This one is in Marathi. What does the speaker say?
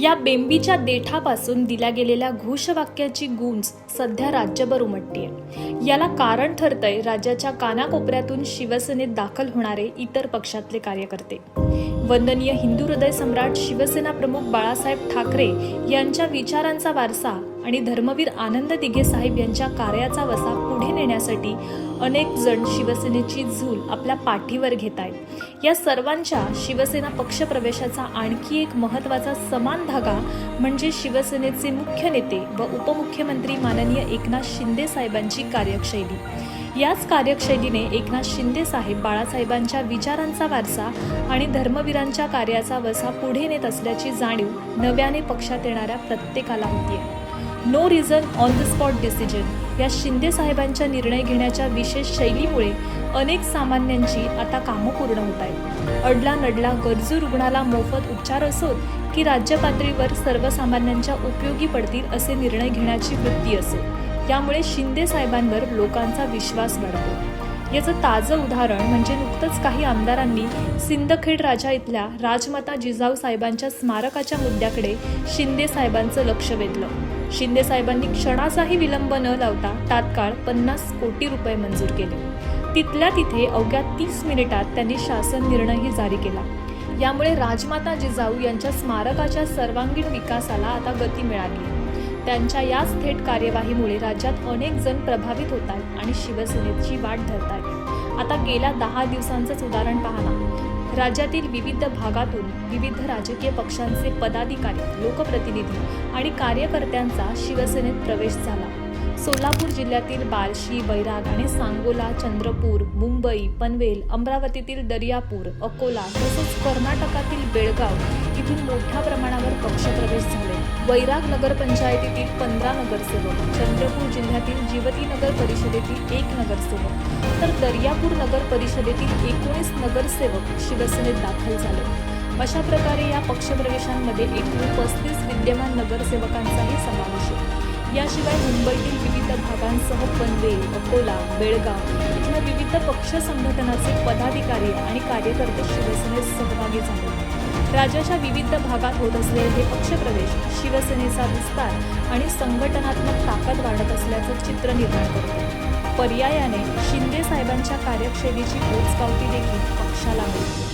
या बेंबीच्या देठापासून दिल्या गेलेल्या घोषवाक्याची गूंज सध्या राज्यभर उमटतीये। याला कारण ठरतंय राज्याच्या कानाकोपऱ्यातून शिवसेनेत दाखल होणारे इतर पक्षातले कार्यकर्ते। वंदनीय हिंदू हृदय सम्राट शिवसेना प्रमुख बाळासाहेब ठाकरे यांच्या विचारांचा वारसा आणि धर्मवीर आनंद दिघे साहेब यांच्या कार्याचा वसा पुढे नेण्यासाठी अनेक जण शिवसेनेची झूल आपल्या पाठीवर घेत आहेत। या सर्वांच्या शिवसेना पक्षप्रवेशाचा आणखी एक महत्त्वाचा समान धागा म्हणजे शिवसेनेचे मुख्य नेते व उपमुख्यमंत्री माननीय एकनाथ शिंदे साहेबांची कार्यशैली। याच कार्यशैलीने एकनाथ शिंदे साहेब बाळासाहेबांच्या विचारांचा वारसा आणि धर्मवीरांच्या कार्याचा वसा पुढे नेत असल्याची जाणीव नव्याने पक्षात येणाऱ्या प्रत्येकाला होतीये। No reason on the spot decision या शिंदे साहेबांच्या निर्णय घेण्याच्या विशेष शैलीमुळे अनेक सामान्यांची आता कामं पूर्ण होत आहेत। अडला नडला गरजू रुग्णाला मोफत उपचार असोत की राज्य पातळीवर सर्वसामान्यांच्या उपयोगी पडतील असे निर्णय घेण्याची वृत्ती असो, यामुळे शिंदे साहेबांवर लोकांचा विश्वास वाढतो। याचं ताजं उदाहरण म्हणजे नुकतंच काही आमदारांनी सिंदखेड राजा इथल्या राजमाता जिजाऊ साहेबांच्या स्मारकाच्या मुद्द्याकडे शिंदे साहेबांचं लक्ष वेधलं। शिंदे साहेबांनी क्षणाचाही विलंब न लावता तात्काळ 50 कोटी रुपये मंजूर केले। तिथल्या तिथे अवघ्या 30 मिनिटात त्यांनी शासन निर्णयही जारी केला। यामुळे राजमाता जिजाऊ यांच्या स्मारकाच्या सर्वांगीण विकासाला आता गती मिळाली। त्यांच्या याच थेट कार्यवाहीमुळे राज्यात अनेक जण प्रभावित होत आहेत आणि शिवसेनेची वाट धरत आहेत। आता गेल्या 10 दिवसांचंच उदाहरण पहा ना। राज्यातील विविध भागातून विविध राजकीय पक्षांचे पदाधिकारी, लोकप्रतिनिधी आणि कार्यकर्त्यांचा शिवसेनेत प्रवेश झाला। सोलापूर जिल्ह्यातील बार्शी, वैराग आणि सांगोला, चंद्रपूर, मुंबई, पनवेल, अमरावतीतील दर्यापूर, अकोला तसेच कर्नाटकातील बेळगाव इथून मोठ्या प्रमाणावर पक्षप्रवेश झाले। वैराग नगर पंचायतीतील 15 नगरसेवक, चंद्रपूर जिल्ह्यातील जिवती नगर परिषदेतील 1 नगरसेवक तर दर्यापूर नगर परिषदेतील 19 नगरसेवक शिवसेनेत दाखल झाले। अशा प्रकारे या पक्षप्रवेशांमध्ये एकूण 35 विद्यमान नगरसेवकांचाही समावेश आहे। याशिवाय मुंबईतील विविध भागांसह पनवेल, अकोला, बेळगाव इथल्या विविध पक्ष संघटनाचे पदाधिकारी आणि कार्यकर्ते शिवसेनेत सहभागी झाले। राज्याच्या विविध भागात होत असलेले हे पक्षप्रवेश शिवसेनेचा विस्तार आणि संघटनात्मक ताकद वाढत असल्याचं चित्र निर्माण करते। पर्यायाने शिंदे साहेबांच्या कार्यशैलीची पोचपावती देखील पक्षाला मिळते।